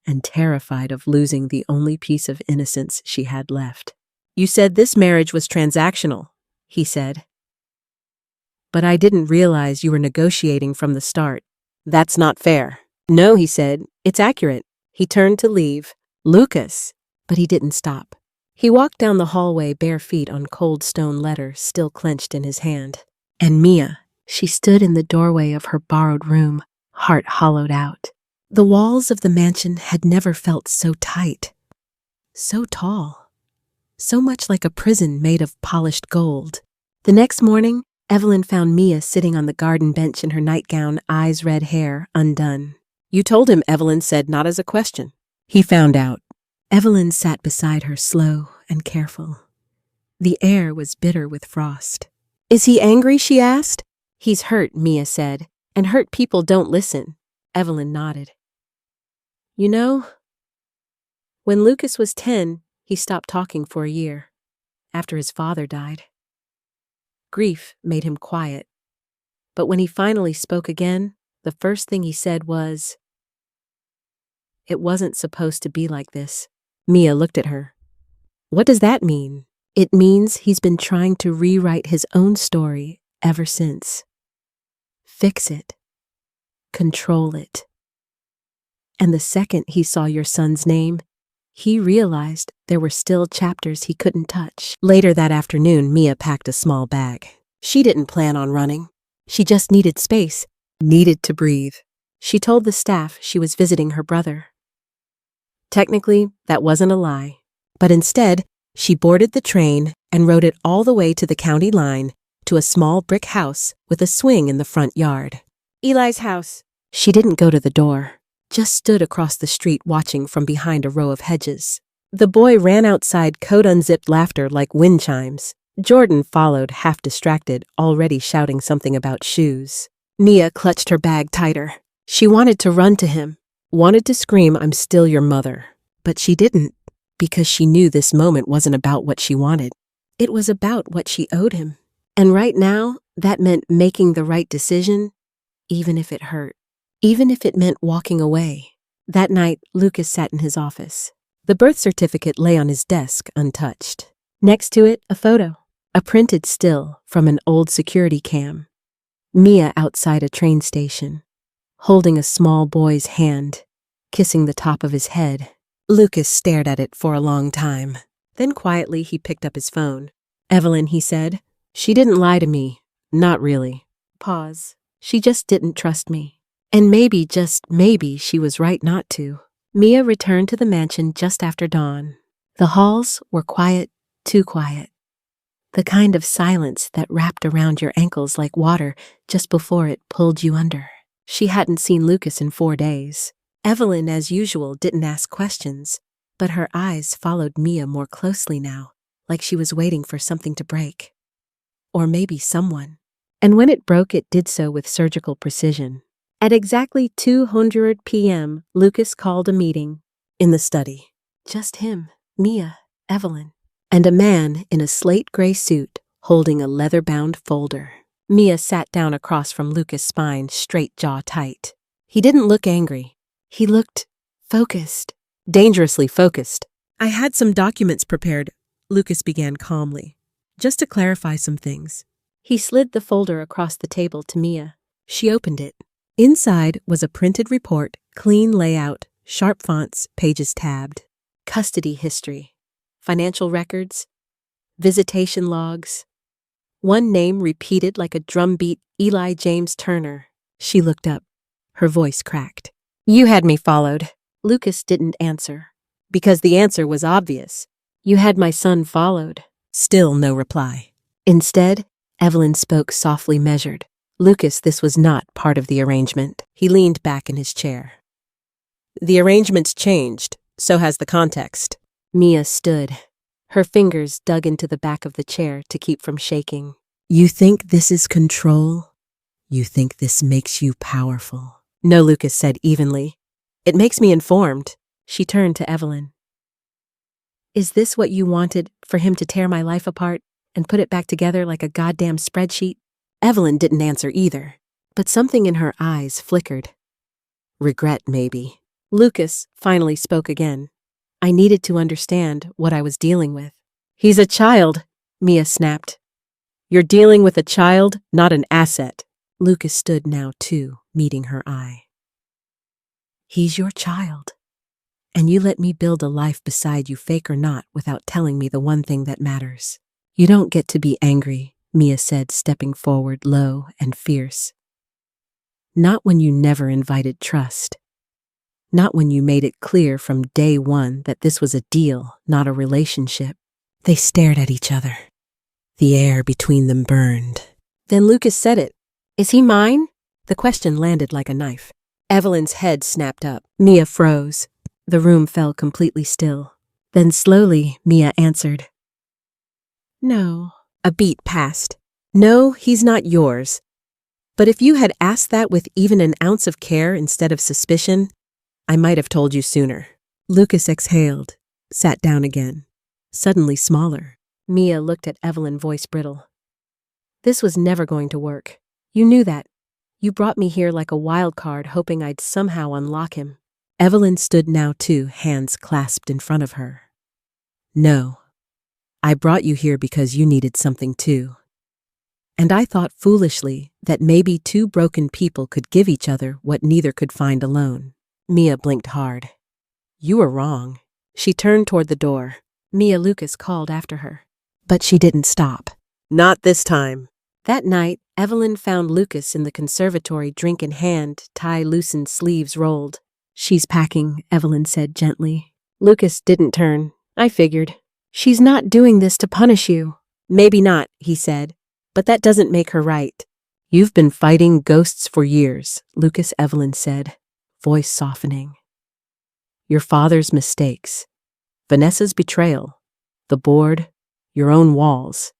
A: and terrified of losing the only piece of innocence she had left. You said this marriage was transactional, he said. But I didn't realize you were negotiating from the start. That's not fair. No, he said, it's accurate. He turned to leave. Lucas! But he didn't stop. He walked down the hallway bare feet on cold stone letters still clenched in his hand. And Mia, she stood in the doorway of her borrowed room, heart hollowed out. The walls of the mansion had never felt so tight, so tall, so much like a prison made of polished gold. The next morning, Evelyn found Mia sitting on the garden bench in her nightgown, eyes red, hair undone. You told him, Evelyn said, not as a question. He found out. Evelyn sat beside her, slow and careful. The air was bitter with frost. Is he angry, she asked. He's hurt, Mia said, and hurt people don't listen. Evelyn nodded. You know, when Lucas was 10, he stopped talking for a year, after his father died. Grief made him quiet, but when he finally spoke again, the first thing he said was, "It wasn't supposed to be like this." Mia looked at her. What does that mean? It means he's been trying to rewrite his own story ever since. Fix it. Control it. And the second he saw your son's name, he realized there were still chapters he couldn't touch. Later that afternoon, Mia packed a small bag. She didn't plan on running. She just needed space, needed to breathe. She told the staff she was visiting her brother. Technically, that wasn't a lie. But instead, she boarded the train and rode it all the way to the county line to a small brick house with a swing in the front yard. Eli's house. She didn't go to the door, just stood across the street watching from behind a row of hedges. The boy ran outside, coat unzipped, laughter like wind chimes. Jordan followed, half distracted, already shouting something about shoes. Mia clutched her bag tighter. She wanted to run to him, wanted to scream, "I'm still your mother." But she didn't, because she knew this moment wasn't about what she wanted. It was about what she owed him. And right now, that meant making the right decision, even if it hurt. Even if it meant walking away. That night, Lucas sat in his office. The birth certificate lay on his desk, untouched. Next to it, a photo. A printed still from an old security cam. Mia outside a train station, holding a small boy's hand, kissing the top of his head. Lucas stared at it for a long time. Then quietly he picked up his phone. "Evelyn," he said, "she didn't lie to me. Not really." Pause. "She just didn't trust me. And maybe, just maybe, she was right not to." Mia returned to the mansion just after dawn. The halls were quiet, too quiet. The kind of silence that wrapped around your ankles like water just before it pulled you under. She hadn't seen Lucas in 4 days. Evelyn, as usual, didn't ask questions, but her eyes followed Mia more closely now, like she was waiting for something to break. Or maybe someone. And when it broke, it did so with surgical precision. At exactly 200 p.m., Lucas called a meeting in the study. Just him, Mia, Evelyn, and a man in a slate gray suit holding a leather-bound folder. Mia sat down across from Lucas' spine, straight jaw tight. He didn't look angry. He looked focused, dangerously focused. "I had some documents prepared," Lucas began calmly, "just to clarify some things." He slid the folder across the table to Mia. She opened it. Inside was a printed report, clean layout, sharp fonts, pages tabbed. Custody history, financial records, visitation logs. One name repeated like a drumbeat, Eli James Turner. She looked up. Her voice cracked. "You had me followed." Lucas didn't answer, because the answer was obvious. "You had my son followed." Still no reply. Instead, Evelyn spoke softly, measured. "Lucas, this was not part of the arrangement." He leaned back in his chair. "The arrangement's changed, so has the context. Mia stood. Her fingers dug into the back of the chair to keep from shaking. You think this is control? You think this makes you powerful? No, Lucas said evenly. It makes me informed. She turned to Evelyn. Is this what you wanted, for him to tear my life apart and put it back together like a goddamn spreadsheet? Evelyn didn't answer either, but something in her eyes flickered. Regret, maybe. Lucas finally spoke again. I needed to understand what I was dealing with. He's a child, Mia snapped. You're dealing with a child, not an asset. Lucas stood now too, meeting her eye. He's your child. And you let me build a life beside you, fake or not, without telling me the one thing that matters. You don't get to be angry, Mia said, stepping forward low and fierce. Not when you never invited trust. Not when you made it clear from day one that this was a deal, not a relationship. They stared at each other. The air between them burned. Then Lucas said it. Is he mine? The question landed like a knife. Evelyn's head snapped up. Mia froze. The room fell completely still. Then slowly, Mia answered. No. A beat passed. No, he's not yours. But if you had asked that with even an ounce of care instead of suspicion, I might have told you sooner. Lucas exhaled, sat down again, suddenly smaller. Mia looked at Evelyn, voice brittle. This was never going to work. You knew that. You brought me here like a wild card, hoping I'd somehow unlock him. Evelyn stood now too, hands clasped in front of her. No. I brought you here because you needed something too. And I thought foolishly that maybe two broken people could give each other what neither could find alone. Mia blinked hard. You were wrong. She turned toward the door. Mia, Lucas called after her. But she didn't stop. Not this time. That night, Evelyn found Lucas in the conservatory, drink in hand, tie loosened, sleeves rolled. She's packing, Evelyn said gently. Lucas didn't turn. I figured. She's not doing this to punish you. Maybe not, he said. But that doesn't make her right. You've been fighting ghosts for years, Lucas, Evelyn said, voice softening. Your father's mistakes, Vanessa's betrayal, the board, your own walls.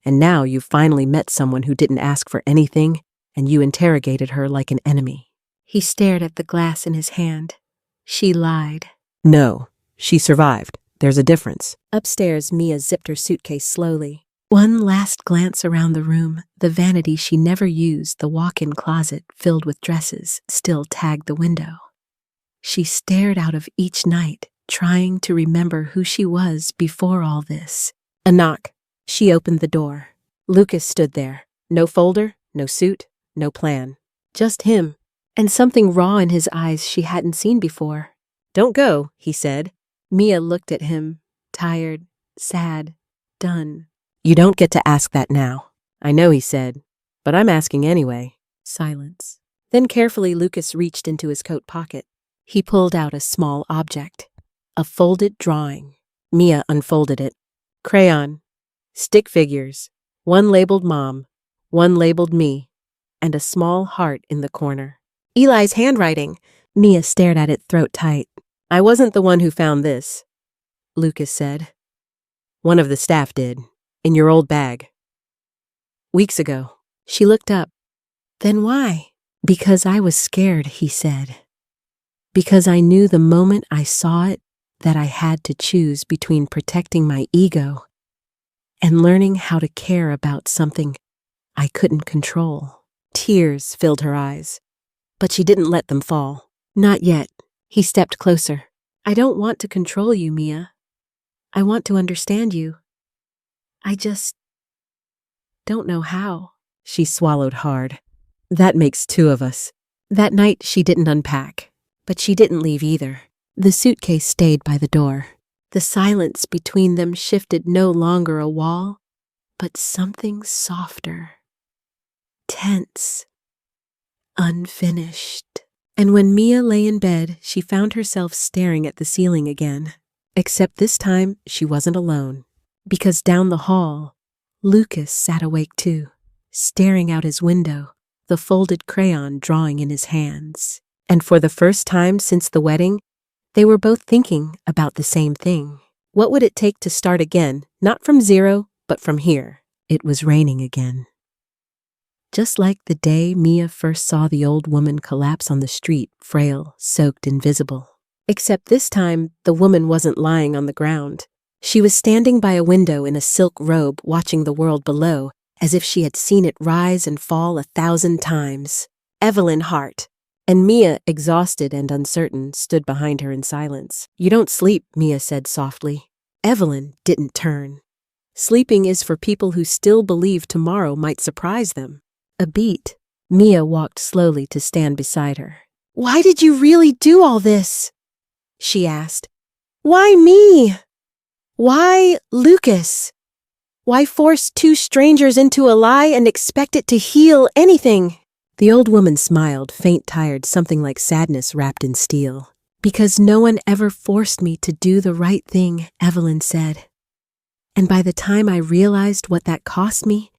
A: And now you've finally met someone who didn't ask for anything, and you interrogated her like an enemy. He stared at the glass in his hand. She lied. No, she survived. There's a difference. Upstairs, Mia zipped her suitcase slowly. One last glance around the room. The vanity she never used, the walk-in closet filled with dresses, still tagged the window. She stared out of each night, trying to remember who she was before all this. A knock. She opened the door. Lucas stood there. No folder, no suit, no plan. Just him, and something raw in his eyes she hadn't seen before. Don't go, he said. Mia looked at him, tired, sad, done. You don't get to ask that now. I know, he said, but I'm asking anyway. Silence. Then carefully Lucas reached into his coat pocket. He pulled out a small object. A folded drawing. Mia unfolded it. Crayon. Stick figures. One labeled Mom, one labeled me, and a small heart in the corner. Eli's handwriting. Mia stared at it, throat tight. I wasn't the one who found this, Lucas said. One of the staff did, in your old bag. Weeks ago. She looked up. Then why? Because I was scared, he said. Because I knew the moment I saw it that I had to choose between protecting my ego and learning how to care about something I couldn't control. Tears filled her eyes, but she didn't let them fall. Not yet. He stepped closer. I don't want to control you, Mia. I want to understand you. I just don't know how. She swallowed hard. That makes two of us. That night she didn't unpack, but she didn't leave either. The suitcase stayed by the door. The silence between them shifted, no longer a wall, but something softer. Tense. Unfinished. And when Mia lay in bed, she found herself staring at the ceiling again. Except this time, she wasn't alone. Because down the hall, Lucas sat awake too, staring out his window, the folded crayon drawing in his hands. And for the first time since the wedding, they were both thinking about the same thing. What would it take to start again, not from zero, but from here? It was raining again. Just like the day Mia first saw the old woman collapse on the street, frail, soaked, invisible. Except this time, the woman wasn't lying on the ground. She was standing by a window in a silk robe watching the world below, as if she had seen it rise and fall 1,000 times. Evelyn Hart. And Mia, exhausted and uncertain, stood behind her in silence. "You don't sleep," Mia said softly. Evelyn didn't turn. "Sleeping is for people who still believe tomorrow might surprise them." A beat. Mia walked slowly to stand beside her. "Why did you really do all this?" she asked. "Why me? Why Lucas? Why force two strangers into a lie and expect it to heal anything?" The old woman smiled, faint, tired, something like sadness wrapped in steel. "Because no one ever forced me to do the right thing," Evelyn said. "And by the time I realized what that cost me,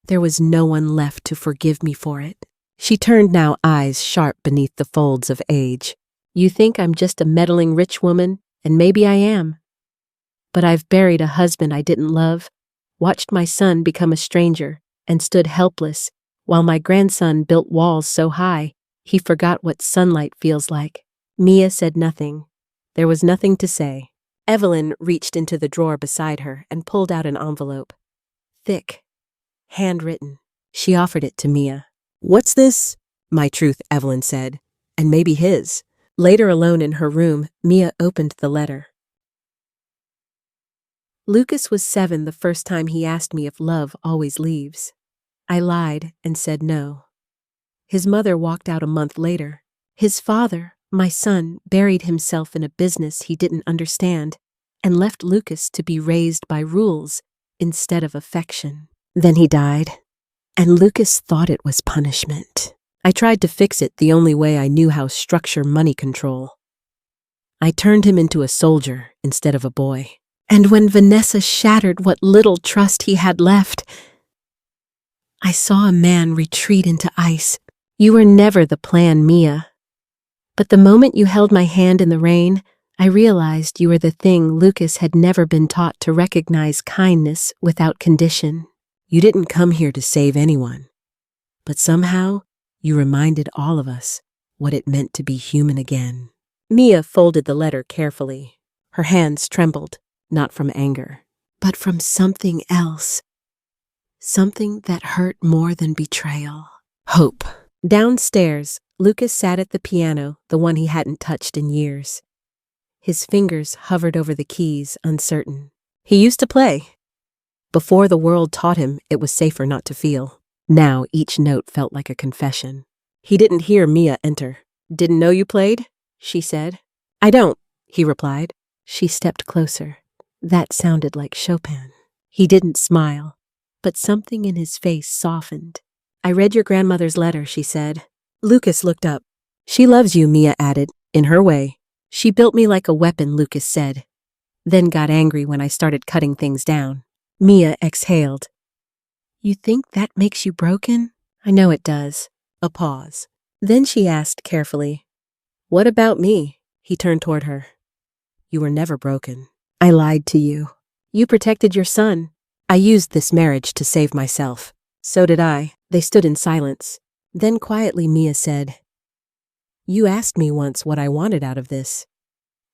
A: there was no one left to forgive me for it." She turned now, eyes sharp beneath the folds of age. "You think I'm just a meddling rich woman, and maybe I am. But I've buried a husband I didn't love, watched my son become a stranger, and stood helpless, while my grandson built walls so high, he forgot what sunlight feels like." Mia said nothing. There was nothing to say. Evelyn reached into the drawer beside her and pulled out an envelope. Thick. Handwritten. She offered it to Mia. "What's this?" "My truth," Evelyn said. "And maybe his." Later, alone in her room, Mia opened the letter. "Lucas was 7 the first time he asked me if love always leaves. I lied and said no. His mother walked out a month later. His father, my son, buried himself in a business he didn't understand and left Lucas to be raised by rules instead of affection. Then he died, and Lucas thought it was punishment. I tried to fix it the only way I knew how: structure money control. I turned him into a soldier instead of a boy. And when Vanessa shattered what little trust he had left, I saw a man retreat into ice. You were never the plan, Mia. But the moment you held my hand in the rain, I realized you were the thing Lucas had never been taught to recognize: kindness without condition. You didn't come here to save anyone, but somehow you reminded all of us what it meant to be human again." Mia folded the letter carefully. Her hands trembled, not from anger, but from something else. Something that hurt more than betrayal. Hope. Downstairs, Lucas sat at the piano, the one he hadn't touched in years. His fingers hovered over the keys, uncertain. He used to play. Before the world taught him it was safer not to feel. Now each note felt like a confession. He didn't hear Mia enter. "Didn't know you played?" she said. "I don't," he replied. She stepped closer. That sounded like Chopin. He didn't smile, but something in his face softened. "I read your grandmother's letter," she said. Lucas looked up. "She loves you," Mia added, in her way. "She built me like a weapon," Lucas said, then got angry when I started cutting things down. Mia exhaled. "You think that makes you broken?" "I know it does." A pause. Then she asked carefully, "What about me?" He turned toward her. "You were never broken. I lied to you. You protected your son. I used this marriage to save myself." "So did I." They stood in silence. Then quietly Mia said, "You asked me once what I wanted out of this.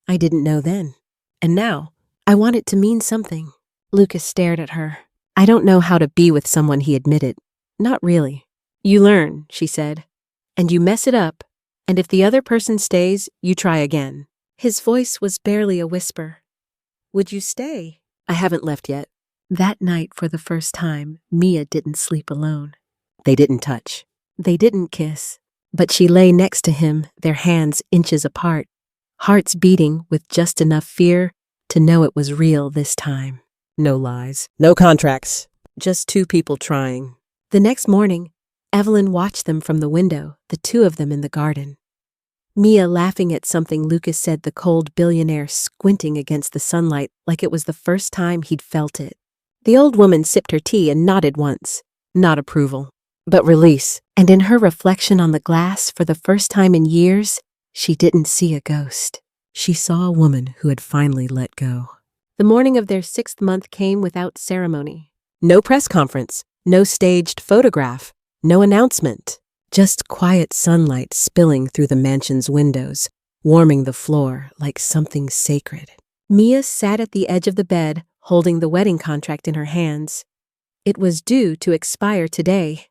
A: I didn't know then. And now, I want it to mean something." Lucas stared at her. "I don't know how to be with someone," he admitted. "Not really." "You learn," she said. "And you mess it up. And if the other person stays, you try again." His voice was barely a whisper. "Would you stay?" "I haven't left yet." That night, for the first time, Mia didn't sleep alone. They didn't touch. They didn't kiss. But she lay next to him, their hands inches apart, hearts beating with just enough fear to know it was real this time. No lies, no contracts, just two people trying. The next morning, Evelyn watched them from the window, the two of them in the garden. Mia laughing at something Lucas said, the cold billionaire squinting against the sunlight like it was the first time he'd felt it. The old woman sipped her tea and nodded once. Not approval, but release. And in her reflection on the glass, for the first time in years, she didn't see a ghost. She saw a woman who had finally let go. The morning of their 6th month came without ceremony. No press conference, no staged photograph, no announcement. Just quiet sunlight spilling through the mansion's windows, warming the floor like something sacred. Mia sat at the edge of the bed, holding the wedding contract in her hands. It was due to expire today.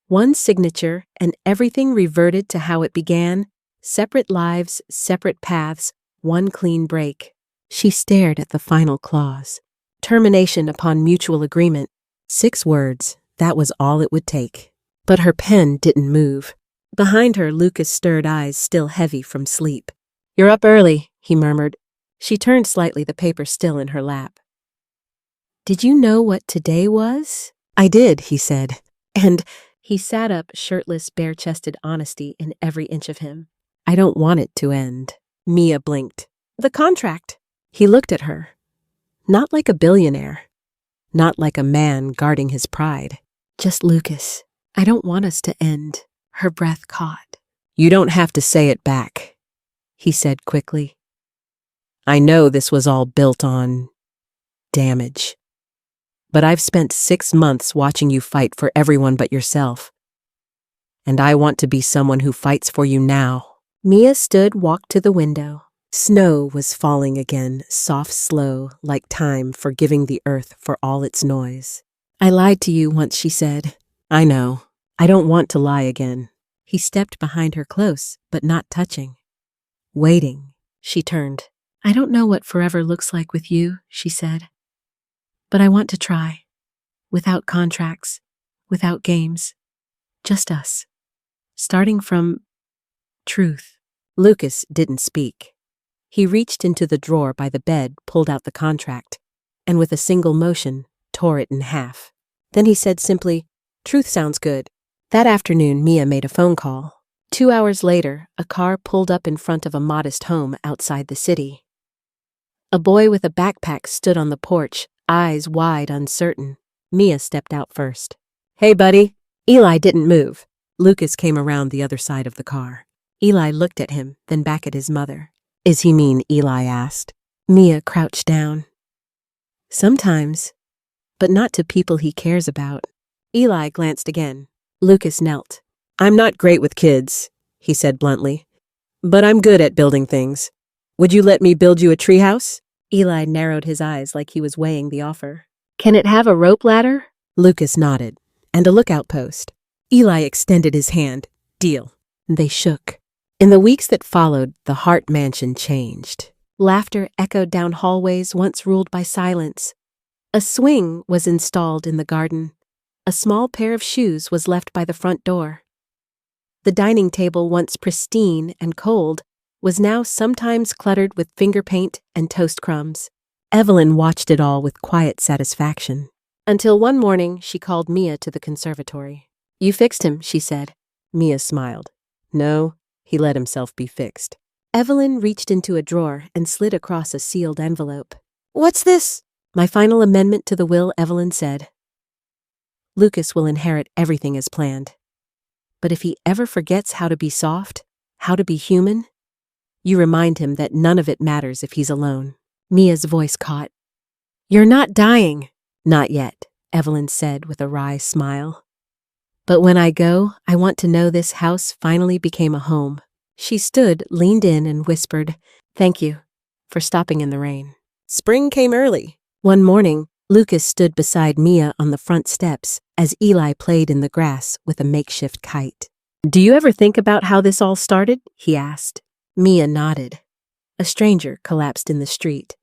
A: One signature, and everything reverted to how it began. Separate lives, separate paths, one clean break. She stared at the final clause. Termination upon mutual agreement. 6 words, that was all it would take. But her pen didn't move. Behind her, Lucas stirred, eyes still heavy from sleep. "You're up early," he murmured. She turned slightly, the paper still in her lap. "Did you know what today was?" "I did," he said. And he sat up, shirtless, bare-chested honesty in every inch of him. "I don't want it to end." Mia blinked. "The contract." He looked at her. Not like a billionaire. Not like a man guarding his pride. "Just Lucas. I don't want us to end." Her breath caught. "You don't have to say it back," he said quickly. "I know this was all built on damage. But I've spent 6 months watching you fight for everyone but yourself. And I want to be someone who fights for you now." Mia stood, walked to the window. Snow was falling again, soft, slow, like time forgiving the earth for all its noise. "I lied to you once," she said. "I know. I don't want to lie again." He stepped behind her close, but not touching. Waiting. She turned. "I don't know what forever looks like with you," she said. "But I want to try. Without contracts, without games. Just us. Starting from truth." Lucas didn't speak. He reached into the drawer by the bed, pulled out the contract, and with a single motion, tore it in half. Then he said simply, "Truth sounds good." That afternoon, Mia made a phone call. 2 hours later, a car pulled up in front of a modest home outside the city. A boy with a backpack stood on the porch, eyes wide, uncertain. Mia stepped out first. "Hey, buddy." Eli didn't move. Lucas came around the other side of the car. Eli looked at him, then back at his mother. "Is he mean?" Eli asked. Mia crouched down. "Sometimes, but not to people he cares about." Eli glanced again. Lucas knelt. "I'm not great with kids," he said bluntly, "but I'm good at building things. Would you let me build you a treehouse?" Eli narrowed his eyes like he was weighing the offer. "Can it have a rope ladder?" Lucas nodded. "And a lookout post." Eli extended his hand. "Deal." They shook. In the weeks that followed, the Hart mansion changed. Laughter echoed down hallways once ruled by silence. A swing was installed in the garden. A small pair of shoes was left by the front door. The dining table, once pristine and cold, was now sometimes cluttered with finger paint and toast crumbs. Evelyn watched it all with quiet satisfaction. Until one morning, she called Mia to the conservatory. "You fixed him," she said. Mia smiled. "No, he let himself be fixed." Evelyn reached into a drawer and slid across a sealed envelope. "What's this?" "My final amendment to the will," Evelyn said. "Lucas will inherit everything as planned. But if he ever forgets how to be soft, how to be human, you remind him that none of it matters if he's alone." Mia's voice caught. "You're not dying." "Not yet," Evelyn said with a wry smile. "But when I go, I want to know this house finally became a home." She stood, leaned in, and whispered, "Thank you for stopping in the rain." Spring came early. One morning, Lucas stood beside Mia on the front steps as Eli played in the grass with a makeshift kite. "Do you ever think about how this all started?" he asked. Mia nodded. A stranger collapsed in the street,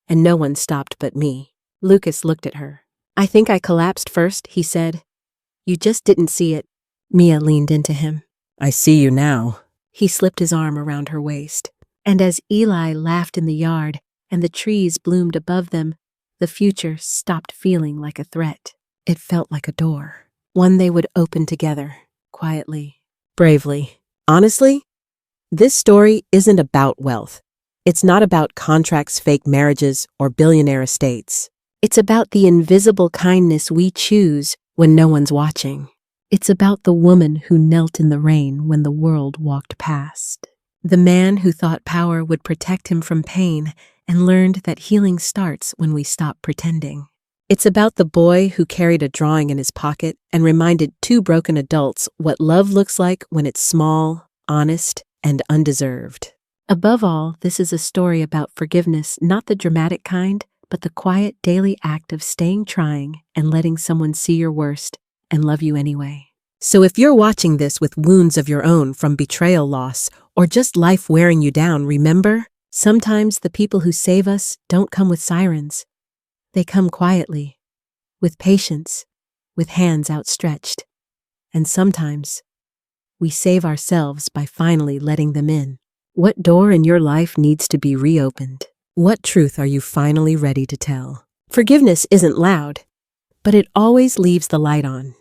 A: and no one stopped but me. Lucas looked at her. "I think I collapsed first," he said. "You just didn't see it." Mia leaned into him. "I see you now." He slipped his arm around her waist. And as Eli laughed in the yard and the trees bloomed above them, the future stopped feeling like a threat. It felt like a door, one they would open together, quietly, bravely. Honestly, this story isn't about wealth. It's not about contracts, fake marriages, or billionaire estates. It's about the invisible kindness we choose when no one's watching. It's about the woman who knelt in the rain when the world walked past. The man who thought power would protect him from pain and learned that healing starts when we stop pretending. It's about the boy who carried a drawing in his pocket and reminded two broken adults what love looks like when it's small, honest, and undeserved. Above all, this is a story about forgiveness, not the dramatic kind, but the quiet daily act of staying trying and letting someone see your worst and love you anyway. So if you're watching this with wounds of your own from betrayal, loss, or just life wearing you down, remember, sometimes the people who save us don't come with sirens. They come quietly, with patience, with hands outstretched. And sometimes we save ourselves by finally letting them in. What door in your life needs to be reopened? What truth are you finally ready to tell? Forgiveness isn't loud, but it always leaves the light on.